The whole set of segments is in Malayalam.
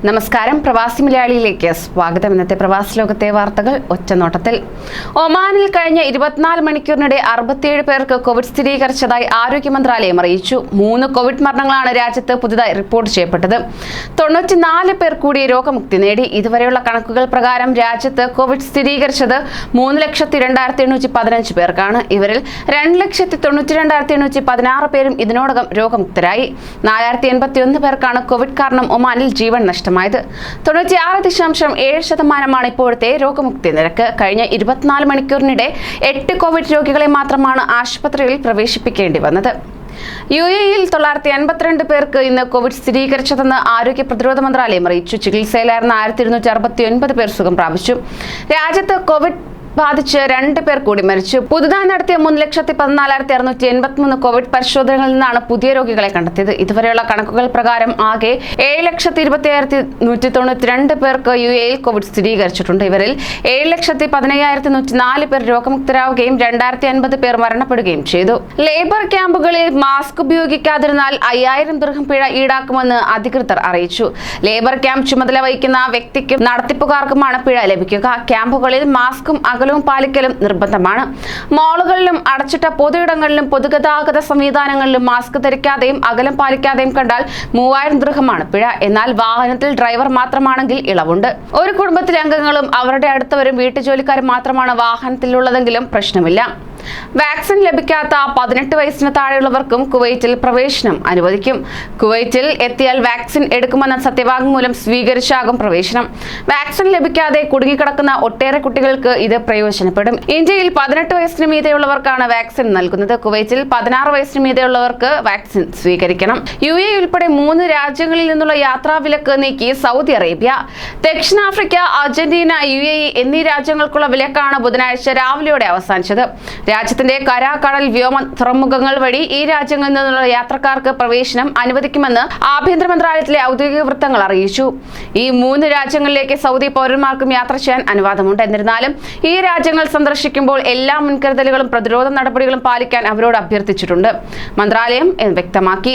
നമസ്കാരം, പ്രവാസി മലയാളിയിലേക്ക് സ്വാഗതം. ഇന്നത്തെ പ്രവാസി ലോകത്തെ വാർത്തകൾ ഒറ്റനോട്ടത്തിൽ. ഒമാനിൽ കഴിഞ്ഞ 24 മണിക്കൂറിനിടെ 67 പേർക്ക് കോവിഡ് സ്ഥിരീകരിച്ചതായി ആരോഗ്യ മന്ത്രാലയം അറിയിച്ചു. 3 കോവിഡ് മരണങ്ങളാണ് രാജ്യത്ത് പുതുതായി റിപ്പോർട്ട് ചെയ്യപ്പെട്ടത്. 94 പേർ കൂടി രോഗമുക്തി നേടി. ഇതുവരെയുള്ള കണക്കുകൾ പ്രകാരം രാജ്യത്ത് കോവിഡ് സ്ഥിരീകരിച്ചത് 3,02,815 പേർക്കാണ്. ഇവരിൽ 2,92,816 പേരും ഇതിനോടകം രോഗമുക്തരായി. 481 പേർക്കാണ് കോവിഡ് കാരണം ഒമാനിൽ ജീവൻ നഷ്ടമായത്. 96.7% ഇപ്പോഴത്തെ രോഗമുക്തി നിരക്ക്. കഴിഞ്ഞ 24 മണിക്കൂറിനിടെ 8 കോവിഡ് രോഗികളെ മാത്രമാണ് ആശുപത്രിയിൽ പ്രവേശിപ്പിക്കേണ്ടി വന്നത്. UAE-യിൽ 952 പേർക്ക് ഇന്ന് കോവിഡ് സ്ഥിരീകരിച്ചതെന്ന് ആരോഗ്യ പ്രതിരോധ മന്ത്രാലയം അറിയിച്ചു. ചികിത്സയിലായിരുന്ന 1269 പേർ സുഖം പ്രാപിച്ചു. രാജ്യത്ത് കോവിഡ് ബാധിച്ച് 2 പേർ കൂടി മരിച്ചു. പുതുതായി നടത്തിയ 3,14,683 കോവിഡ് പരിശോധനകളിൽ നിന്നാണ് പുതിയ രോഗികളെ കണ്ടെത്തിയത്. ഇതുവരെയുള്ള കണക്കുകൾ പ്രകാരം ആകെ 7,20,192 പേർക്ക് UAE-യിൽ കോവിഡ് സ്ഥിരീകരിച്ചിട്ടുണ്ട്. ഇവരിൽ 7,15,104 പേർ രോഗമുക്തരാവുകയും 2,050 പേർ മരണപ്പെടുകയും ചെയ്തു. ലേബർ ക്യാമ്പുകളിൽ മാസ്ക് ഉപയോഗിക്കാതിരുന്നാൽ 5,000 ദിർഹം പിഴ ഈടാക്കുമെന്ന് അധികൃതർ അറിയിച്ചു. ലേബർ ക്യാമ്പ് ചുമതല വഹിക്കുന്ന വ്യക്തിക്കും നടത്തിപ്പുകാർക്കുമാണ് പിഴ ലഭിക്കുക. ക്യാമ്പുകളിൽ മാസ്കും അകലവും പാലിക്കലും നിർബന്ധമാണ്. മാളുകളിലും അടച്ചിട്ട പൊതുയിടങ്ങളിലും പൊതുഗതാഗത സംവിധാനങ്ങളിലും മാസ്ക് ധരിക്കാതെയും അകലം പാലിക്കാതെയും കണ്ടാൽ 3,000 ദിർഹമാണ് പിഴ. എന്നാൽ വാഹനത്തിൽ ഡ്രൈവർ മാത്രമാണെങ്കിൽ ഇളവുണ്ട്. ഒരു കുടുംബത്തിലെ അംഗങ്ങളും അവരുടെ അടുത്തവരും വീട്ടുജോലിക്കാരും മാത്രമാണ് വാഹനത്തിലുള്ളതെങ്കിലും പ്രശ്നമില്ല. വാക്സിൻ ലഭിക്കാത്ത 18 വയസ്സിന് താഴെയുള്ളവർക്കും കുവൈറ്റിൽ പ്രവേശനം അനുവദിക്കും. കുവൈറ്റിൽ എത്തിയാൽ വാക്സിൻ എടുക്കുമെന്ന സത്യവാങ്മൂലം സ്വീകരിച്ചാകും പ്രവേശനം. വാക്സിൻ ലഭിക്കാതെ കുടുങ്ങിക്കിടക്കുന്ന ഒട്ടേറെ കുട്ടികൾക്ക് ഇത് പ്രയോജനപ്പെടും. ഇന്ത്യയിൽ 18 വയസ്സിന് മീതെയുള്ളവർക്കാണ് വാക്സിൻ നൽകുന്നത്. കുവൈറ്റിൽ 16 വയസ്സിന് മീതെയുള്ളവർക്ക് വാക്സിൻ സ്വീകരിക്കണം. UAE ഉൾപ്പെടെ 3 രാജ്യങ്ങളിൽ നിന്നുള്ള യാത്രാവിലക്ക് നീക്കി സൗദി അറേബ്യ. ദക്ഷിണാഫ്രിക്ക, അർജന്റീന, UAE എന്നീ രാജ്യങ്ങൾക്കുള്ള വിലക്കാണ് ബുധനാഴ്ച രാവിലെയോടെ അവസാനിച്ചത്. രാജ്യത്തിന്റെ കര, കടൽ, വ്യോമ തുറമുഖങ്ങൾ വഴി ഈ രാജ്യങ്ങളിൽ നിന്നുള്ള യാത്രക്കാർക്ക് പ്രവേശനം അനുവദിക്കുമെന്ന് ആഭ്യന്തര മന്ത്രാലയത്തിലെ ഔദ്യോഗിക വൃത്തങ്ങൾ അറിയിച്ചു. ഈ 3 രാജ്യങ്ങളിലേക്ക് സൗദി പൗരന്മാർക്കും യാത്ര ചെയ്യാൻ അനുവാദമുണ്ട്. എന്നിരുന്നാലും ഈ രാജ്യങ്ങൾ സന്ദർശിക്കുമ്പോൾ എല്ലാ മുൻകരുതലുകളും പ്രതിരോധ നടപടികളും പാലിക്കാൻ അവരോട് അഭ്യർത്ഥിച്ചിട്ടുണ്ട്. മന്ത്രാലയം വ്യക്തമാക്കി.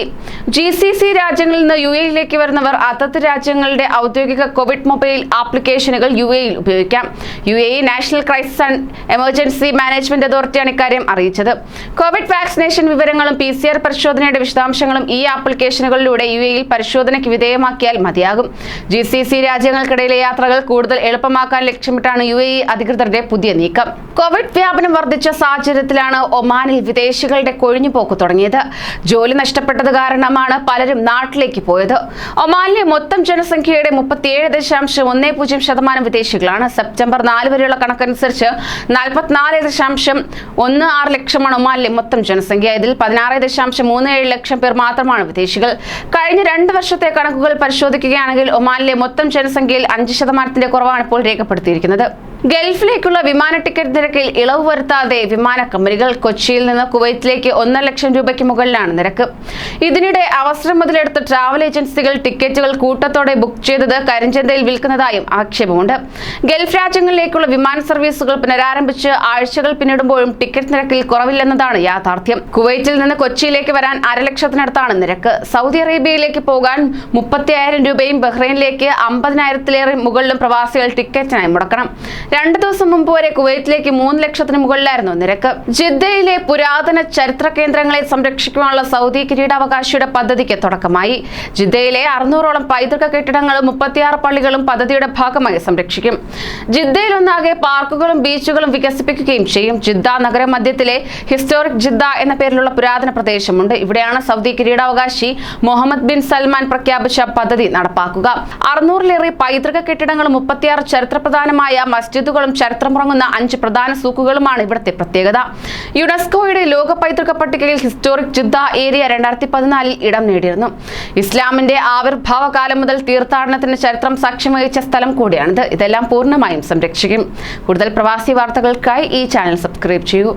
GCC രാജ്യങ്ങളിൽ നിന്ന് UAE-യിലേക്ക് വരുന്നവർ അതത് രാജ്യങ്ങളുടെ ഔദ്യോഗിക കോവിഡ് മൊബൈൽ ആപ്ലിക്കേഷനുകൾ UAE-യിൽ ഉപയോഗിക്കാം. UAE national crisis and emergency management അതോറിറ്റിയാണ് ഇക്കാര്യം അറിയിച്ചത്. കോവിഡ് വാക്സിനേഷൻ വിവരങ്ങളും PCR പരിശോധനയുടെ വിശദാംശങ്ങളും ഈ ആപ്ലിക്കേഷനുകളിലൂടെ UAE-യിൽ പരിശോധനയ്ക്ക് വിധേയമാക്കിയാൽ മതിയാകും. GCC രാജ്യങ്ങൾക്കിടയിലെ യാത്രകൾ കൂടുതൽ എളുപ്പമാക്കാൻ ലക്ഷ്യമിട്ടാണ് UAE അധികൃതരുടെ പുതിയ നീക്കം. കോവിഡ് വ്യാപനം വർദ്ധിച്ച സാഹചര്യത്തിലാണ് ഒമാനിൽ വിദേശികളുടെ കൊഴിഞ്ഞുപോക്ക് തുടങ്ങിയത്. ജോലി നഷ്ടപ്പെട്ടത് കാരണമാണ് പലരും നാട്ടിലേക്ക് പോയത്. ഒമാനിലെ മൊത്തം ജനസംഖ്യയുടെ 37.10% വിദേശികളാണ്. സെപ്റ്റംബർ 4 വരെയുള്ള കണക്കനുസരിച്ച് 44.16 ലക്ഷമാണ് ഒമാനിലെ മൊത്തം ജനസംഖ്യ. ഇതിൽ 16.37 ലക്ഷം പേർ മാത്രമാണ് വിദേശികൾ. കഴിഞ്ഞ 2 വർഷത്തെ കണക്കുകൾ പരിശോധിക്കുകയാണെങ്കിൽ ഒമാനിലെ മൊത്തം ജനസംഖ്യയിൽ 5% കുറവാണ് ഇപ്പോൾ രേഖപ്പെടുത്തിയിരിക്കുന്നത്. ഗൾഫിലേക്കുള്ള വിമാന ടിക്കറ്റ് നിരക്കിൽ ഇളവ് വരുത്താതെ വിമാന കമ്പനികൾ. കൊച്ചിയിൽ നിന്ന് കുവൈറ്റിലേക്ക് 1 ലക്ഷം രൂപയ്ക്ക് മുകളിലാണ് നിരക്ക്. ഇതിനിടെ അവസരം മുതലെടുത്ത് ട്രാവൽ ഏജൻസികൾ ടിക്കറ്റുകൾ കൂട്ടത്തോടെ ബുക്ക് ചെയ്തത് കരിഞ്ചന്തയിൽ വിൽക്കുന്നതായും ആക്ഷേപമുണ്ട്. ഗൾഫ് രാജ്യങ്ങളിലേക്കുള്ള വിമാന സർവീസുകൾ പുനരാരംഭിച്ച് ആഴ്ചകൾ പിന്നിടുമ്പോഴും ടിക്കറ്റ് നിരക്കിൽ കുറവില്ലെന്നതാണ് യാഥാർത്ഥ്യം. കുവൈറ്റിൽ നിന്ന് കൊച്ചിയിലേക്ക് വരാൻ 1.5 ലക്ഷത്തിനടുത്താണ് നിരക്ക്. സൗദി അറേബ്യയിലേക്ക് പോകാൻ 30,000 രൂപയും ബഹ്റൈനിലേക്ക് 50,000-ലേറെ മുകളിലും പ്രവാസികൾ ടിക്കറ്റിനായി മുടക്കണം. 2 ദിവസം മുമ്പ് വരെ കുവൈറ്റിലേക്ക് 3 ലക്ഷത്തിന് മുകളിലായിരുന്നു നിരക്ക്. ജിദ്ദയിലെ പുരാതന ചരിത്ര കേന്ദ്രങ്ങളെ സംരക്ഷിക്കുവാനുള്ള സൗദി കിരീടാവകാശിയുടെ പദ്ധതിക്ക് തുടക്കമായി. ജിദ്ദയിലെ 600ഓളം പൈതൃക കെട്ടിടങ്ങളും 36 പള്ളികളും പദ്ധതിയുടെ ഭാഗമായി സംരക്ഷിക്കും. ജിദ്ദയിൽ ഒന്നാകെ പാർക്കുകളും ബീച്ചുകളും വികസിപ്പിക്കുകയും ചെയ്യും. ജിദ്ദ നഗരമധ്യത്തിലെ ഹിസ്റ്റോറിക് ജിദ്ദ എന്ന പേരിലുള്ള പുരാതന പ്രദേശമുണ്ട്. ഇവിടെയാണ് സൗദി കിരീടാവകാശി മുഹമ്മദ് ബിൻ സൽമാൻ പ്രഖ്യാപിച്ച പദ്ധതി നടപ്പാക്കുക. 600-ലേറെ പൈതൃക കെട്ടിടങ്ങളും 36 ചരിത്രപ്രധാനമായ മസ്ജിദുകളും ചരിത്രമുറങ്ങുന്ന 5 പ്രധാന സൂക്കുകളുമാണ് ഇവിടുത്തെ പ്രത്യേകത. യുനെസ്കോയുടെ ലോക പൈതൃക പട്ടികയിൽ ഹിസ്റ്റോറിക് ജിദ്ദ ഏരിയ 2014 ഇടം നേടിയിരുന്നു. ഇസ്ലാമിന്റെ ആവിർഭാവ കാലം മുതൽ തീർത്ഥാടനത്തിന് ചരിത്രം സാക്ഷ്യം വഹിച്ച സ്ഥലം കൂടിയാണിത്. ഇതെല്ലാം പൂർണ്ണമായും സംരക്ഷിക്കും. കൂടുതൽ പ്രവാസി വാർത്തകൾക്കായി ഈ ചാനൽ സബ്സ്ക്രൈബ് ചെയ്യൂ.